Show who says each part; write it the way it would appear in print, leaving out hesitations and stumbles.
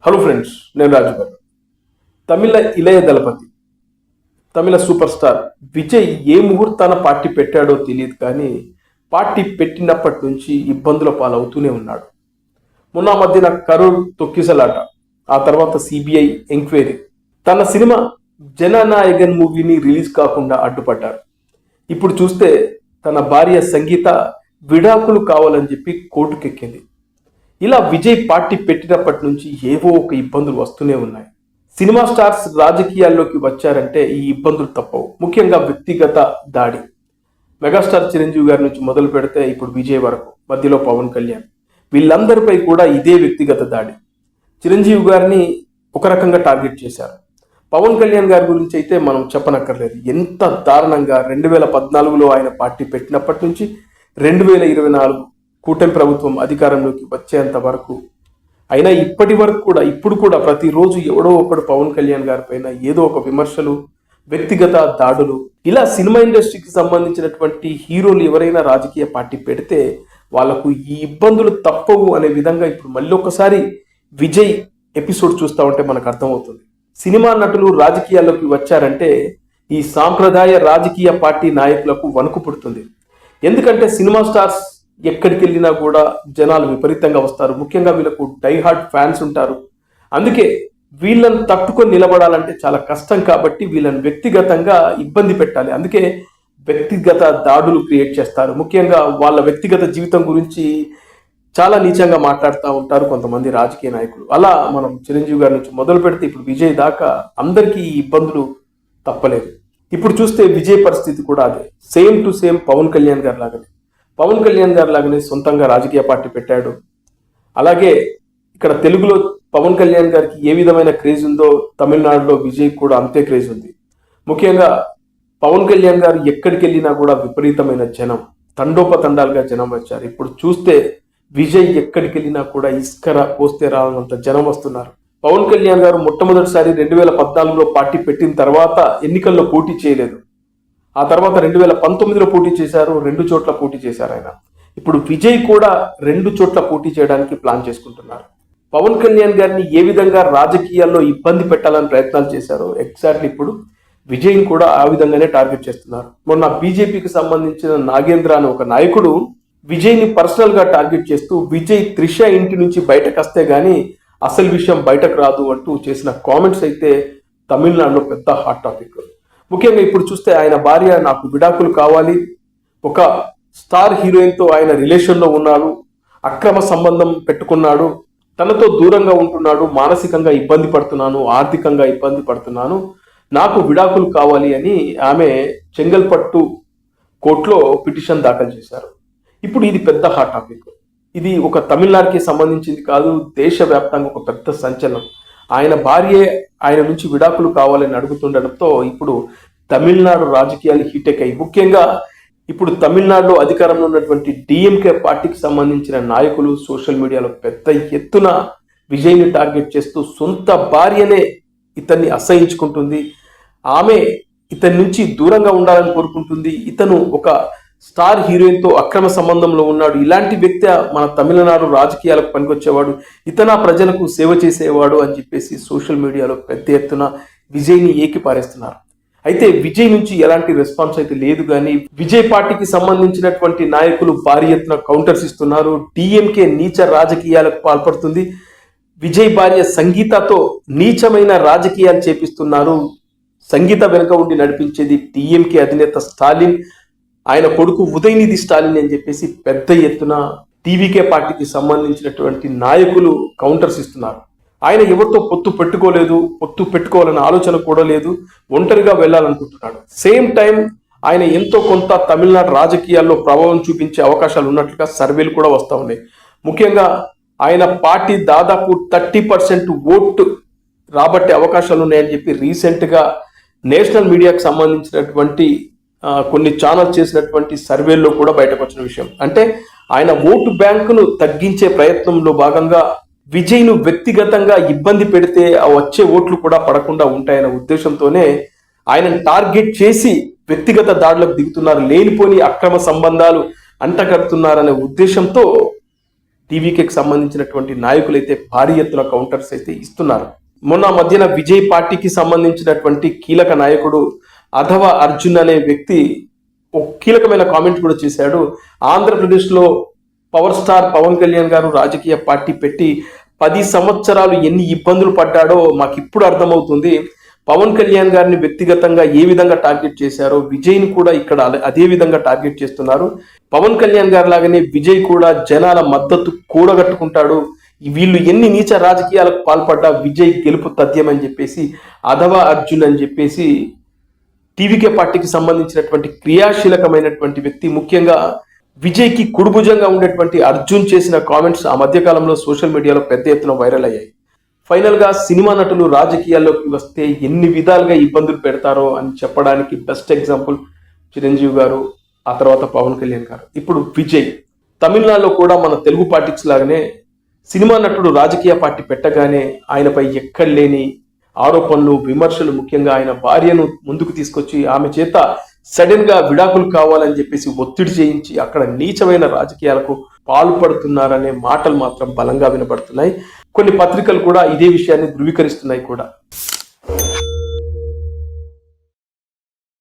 Speaker 1: Hello friends, నేను రాజు గారు. తమిళ ఇళయ దళపతి, తమిళ super star Vijay ఏ ముహూర్తాన party పెట్టాడో తెలియదు, కానీ పార్టీ పెట్టినప్పటి నుంచి ఇబ్బందుల పాలవుతూనే ఉన్నాడు. మొన్న మధ్యన కరూర్ తొక్కిసలాట, ఆ తర్వాత సిబిఐ ఎంక్వైరీ, తన సినిమా జననాయగన్ మూవీని రిలీజ్ కాకుండా అడ్డుపడ్డారు. ఇప్పుడు చూస్తే తన భార్య సంగీత విడాకులు కావాలని చెప్పి కోర్టుకెక్కింది. ఇలా విజయ్ పార్టీ పెట్టినప్పటి నుంచి ఏవో ఒక ఇబ్బందులు వస్తూనే ఉన్నాయి. సినిమా స్టార్స్ రాజకీయాల్లోకి వచ్చారంటే ఈ ఇబ్బందులు తప్పవు. ముఖ్యంగా వ్యక్తిగత దాడి. మెగాస్టార్ చిరంజీవి గారి నుంచి మొదలు పెడితే ఇప్పుడు విజయ్ వరకు, మధ్యలో పవన్ కళ్యాణ్, వీళ్ళందరిపై కూడా ఇదే వ్యక్తిగత దాడి. చిరంజీవి గారిని ఒక రకంగా టార్గెట్ చేశారు. పవన్ కళ్యాణ్ గారి గురించి అయితే మనం చెప్పనక్కర్లేదు. ఎంత దారుణంగా 2014లో ఆయన పార్టీ పెట్టినప్పటి నుంచి 2024 కూటమి ప్రభుత్వం అధికారంలోకి వచ్చేంత వరకు, అయినా ఇప్పుడు కూడా ప్రతిరోజు ఎవడో ఒకడు పవన్ కళ్యాణ్ గారి పైన ఏదో ఒక విమర్శలు, వ్యక్తిగత దాడులు. ఇలా సినిమా ఇండస్ట్రీకి సంబంధించినటువంటి హీరోలు ఎవరైనా రాజకీయ పార్టీ పెడితే వాళ్లకు ఈ ఇబ్బందులు తప్పవు అనే విధంగా ఇప్పుడు మళ్ళీ ఒకసారి విజయ్ ఎపిసోడ్ చూస్తూ ఉంటే మనకు అర్థమవుతుంది. సినిమా నటులు రాజకీయాల్లోకి వచ్చారంటే ఈ సాంప్రదాయ రాజకీయ పార్టీ నాయకులకు వణుకు పుడుతుంది. ఎందుకంటే సినిమా స్టార్స్ ఎక్కడికి వెళ్ళినా కూడా జనాలు విపరీతంగా వస్తారు. ముఖ్యంగా వీళ్ళకు డైహార్డ్ ఫ్యాన్స్ ఉంటారు. అందుకే వీళ్ళని తట్టుకొని నిలబడాలంటే చాలా కష్టం. కాబట్టి వీళ్ళని వ్యక్తిగతంగా ఇబ్బంది పెట్టాలి. అందుకే వ్యక్తిగత దాడులు క్రియేట్ చేస్తారు. ముఖ్యంగా వాళ్ళ వ్యక్తిగత జీవితం గురించి చాలా నీచంగా మాట్లాడుతూ ఉంటారు కొంతమంది రాజకీయ నాయకులు. అలా మనం చిరంజీవి గారి నుంచి మొదలు పెడితే ఇప్పుడు విజయ్ దాకా అందరికీ ఈ ఇబ్బందులు తప్పలేదు. ఇప్పుడు చూస్తే విజయ్ పరిస్థితి కూడా అదే, same to same Pavan Kalyan గారి లాగానే. పవన్ కళ్యాణ్ గారి లాగానే సొంతంగా రాజకీయ పార్టీ పెట్టాడు. అలాగే ఇక్కడ తెలుగులో పవన్ కళ్యాణ్ గారికి ఏ విధమైన క్రేజ్ ఉందో తమిళనాడులో విజయ్ కూడా అంతే క్రేజ్ ఉంది. ముఖ్యంగా పవన్ కళ్యాణ్ గారు ఎక్కడికి వెళ్ళినా కూడా విపరీతమైన జనం, తండోపతండాలుగా జనం వచ్చారు. ఇప్పుడు చూస్తే విజయ్ ఎక్కడికి వెళ్ళినా కూడా ఇస్కర పోస్తే రానంత జనం వస్తున్నారు. పవన్ కళ్యాణ్ గారు మొట్టమొదటిసారి 2014లో పార్టీ పెట్టిన తర్వాత ఎన్నికల్లో పోటీ చేయలేదు. ఆ తర్వాత 2019లో పోటీ చేశారు, 2 చోట్ల పోటీ చేశారు ఆయన. ఇప్పుడు విజయ్ కూడా 2 చోట్ల పోటీ చేయడానికి ప్లాన్ చేసుకుంటున్నారు. పవన్ కళ్యాణ్ గారిని ఏ విధంగా రాజకీయాల్లో ఇబ్బంది పెట్టాలని ప్రయత్నాలు చేశారో ఎగ్జాక్ట్లీ ఇప్పుడు విజయ్ని కూడా ఆ విధంగానే టార్గెట్ చేస్తున్నారు. మొన్న బీజేపీకి సంబంధించిన నాగేంద్ర అనే ఒక నాయకుడు విజయ్ని పర్సనల్ గా టార్గెట్ చేస్తూ విజయ్ త్రిష ఇంటి నుంచి బయటకు వస్తే గానీ అసలు విషయం బయటకు రాదు అంటూ చేసిన కామెంట్స్ అయితే తమిళనాడులో పెద్ద హాట్ టాపిక్. ముఖ్యంగా ఇప్పుడు చూస్తే ఆయన భార్య నాకు విడాకులు కావాలి, ఒక స్టార్ హీరోయిన్తో ఆయన రిలేషన్లో ఉన్నాడు, అక్రమ సంబంధం పెట్టుకున్నాడు, తనతో దూరంగా ఉంటున్నాడు, మానసికంగా ఇబ్బంది పడుతున్నాను, ఆర్థికంగా ఇబ్బంది పడుతున్నాను, నాకు విడాకులు కావాలి అని ఆమె చెంగల్పట్టు కోర్టులో పిటిషన్ దాఖలు చేశారు. ఇప్పుడు ఇది పెద్ద హాట్ టాపిక్. ఇది ఒక తమిళనాడుకి సంబంధించింది కాదు, దేశవ్యాప్తంగా ఒక పెద్ద సంచలనం. ఆయన భార్యే ఆయన నుంచి విడాకులు కావాలని అడుగుతుండడంతో ఇప్పుడు తమిళనాడు రాజకీయాలు హీటెక్కాయి. ముఖ్యంగా ఇప్పుడు తమిళనాడులో అధికారంలో ఉన్నటువంటి డిఎంకే పార్టీకి సంబంధించిన నాయకులు సోషల్ మీడియాలో పెద్ద ఎత్తున విజయ్ని టార్గెట్ చేస్తూ సొంత భార్యనే ఇతన్ని అసహించుకుంటుంది, ఆమె ఇతని నుంచి దూరంగా ఉండాలని కోరుకుంటుంది, ఇతను ఒక స్టార్ హీరోయిన్తో అక్రమ సంబంధంలో ఉన్నాడు, ఇలాంటి వ్యక్తి మన తమిళనాడు రాజకీయాలకు పనికొచ్చేవాడు, ఇతన ప్రజలకు సేవ చేసేవాడు అని చెప్పేసి సోషల్ మీడియాలో పెద్ద ఎత్తున విజయ్ని ఏకిపారేస్తున్నారు. అయితే విజయ్ నుంచి ఎలాంటి రెస్పాన్స్ అయితే లేదు, కానీ విజయ్ పార్టీకి సంబంధించినటువంటి నాయకులు భారీ ఎత్తున కౌంటర్స్ ఇస్తున్నారు. డిఎంకే నీచ రాజకీయాలకు పాల్పడుతుంది, విజయ్ భార్య సంగీతతో నీచమైన రాజకీయాలు చేపిస్తున్నారు, సంగీత వెనుక ఉండి నడిపించేది డిఎంకే అధినేత స్టాలిన్, ఆయన కొడుకు ఉదయనిధి స్టాలిన్ అని చెప్పేసి పెద్ద ఎత్తున టీవీకే పార్టీకి సంబంధించినటువంటి నాయకులు కౌంటర్స్ ఇస్తున్నారు. ఆయన ఎవరితో పొత్తు పెట్టుకోవాలన్న ఆలోచన కూడా లేదు, ఒంటరిగా వెళ్ళాలనుకుంటున్నాడు. సేమ్ టైం ఆయన ఎంతో కొంత తమిళనాడు రాజకీయాల్లో ప్రభావం చూపించే అవకాశాలు ఉన్నట్లుగా సర్వేలు కూడా వస్తూ ఉన్నాయి. ముఖ్యంగా ఆయన పార్టీ దాదాపు 30% ఓటు రాబట్టే అవకాశాలు ఉన్నాయని చెప్పి రీసెంట్గా నేషనల్ మీడియాకు సంబంధించినటువంటి కొన్ని ఛానల్ చేసినటువంటి సర్వేల్లో కూడా బయటకు వచ్చిన విషయం. అంటే ఆయన ఓటు బ్యాంకును తగ్గించే ప్రయత్నంలో భాగంగా విజయ్ను వ్యక్తిగతంగా ఇబ్బంది పెడితే ఆ వచ్చే ఓట్లు కూడా పడకుండా ఉంటాయనే ఉద్దేశంతోనే ఆయనను టార్గెట్ చేసి వ్యక్తిగత దాడులకు దిగుతున్నారు, లేనిపోని అక్రమ సంబంధాలు అంటగడుతున్నారనే ఉద్దేశంతో టీవీకి సంబంధించినటువంటి నాయకులైతే భారీ ఎత్తున కౌంటర్స్ అయితే ఇస్తున్నారు. మొన్న మధ్యన విజయ్ పార్టీకి సంబంధించినటువంటి కీలక నాయకుడు అథవ అర్జున్ అనే వ్యక్తి ఒక కీలకమైన కామెంట్ కూడా చేశాడు. ఆంధ్రప్రదేశ్లో పవర్ స్టార్ పవన్ కళ్యాణ్ గారు రాజకీయ పార్టీ పెట్టి 10 సంవత్సరాలు ఎన్ని ఇబ్బందులు పడ్డాడో మాకు ఇప్పుడు అర్థమవుతుంది. పవన్ కళ్యాణ్ గారిని వ్యక్తిగతంగా ఏ విధంగా టార్గెట్ చేశారో విజయ్ని కూడా ఇక్కడ అదే విధంగా టార్గెట్ చేస్తున్నారు. పవన్ కళ్యాణ్ గారి లాగానే విజయ్ కూడా జనాల మద్దతు కూడగట్టుకుంటాడు. వీళ్ళు ఎన్ని నీచ రాజకీయాలకు పాల్పడ్డా విజయ్ గెలుపు తథ్యమని చెప్పేసి అథవ అర్జున్ అని చెప్పేసి టీవీకే పార్టీకి సంబంధించినటువంటి క్రియాశీలకమైనటువంటి వ్యక్తి, ముఖ్యంగా విజయ్కి కుడిభుజంగా ఉండేటువంటి అర్జున్ చేసిన కామెంట్స్ ఆ మధ్యకాలంలో సోషల్ మీడియాలో పెద్ద ఎత్తున వైరల్ అయ్యాయి. ఫైనల్ గా సినిమా నటులు రాజకీయాల్లోకి వస్తే ఎన్ని విధాలుగా ఇబ్బందులు పెడతారో అని చెప్పడానికి బెస్ట్ ఎగ్జాంపుల్ చిరంజీవి గారు, ఆ తర్వాత పవన్ కళ్యాణ్ గారు, ఇప్పుడు విజయ్. తమిళనాడులో కూడా మన తెలుగు పార్టీస్ లాగానే సినిమా నటుడు రాజకీయ పార్టీ పెట్టగానే ఆయనపై ఎక్కడ లేని ఆరోపణలు, విమర్శలు, ముఖ్యంగా ఆయన భార్యను ముందుకు తీసుకొచ్చి ఆమె చేత సడన్ గా విడాకులు కావాలని చెప్పేసి ఒత్తిడి చేయించి అక్కడ నీచమైన రాజకీయాలకు పాల్పడుతున్నారనే మాటలు మాత్రం బలంగా వినబడుతున్నాయి. కొన్ని పత్రికలు కూడా ఇదే విషయాన్ని ధృవీకరిస్తున్నాయి కూడా.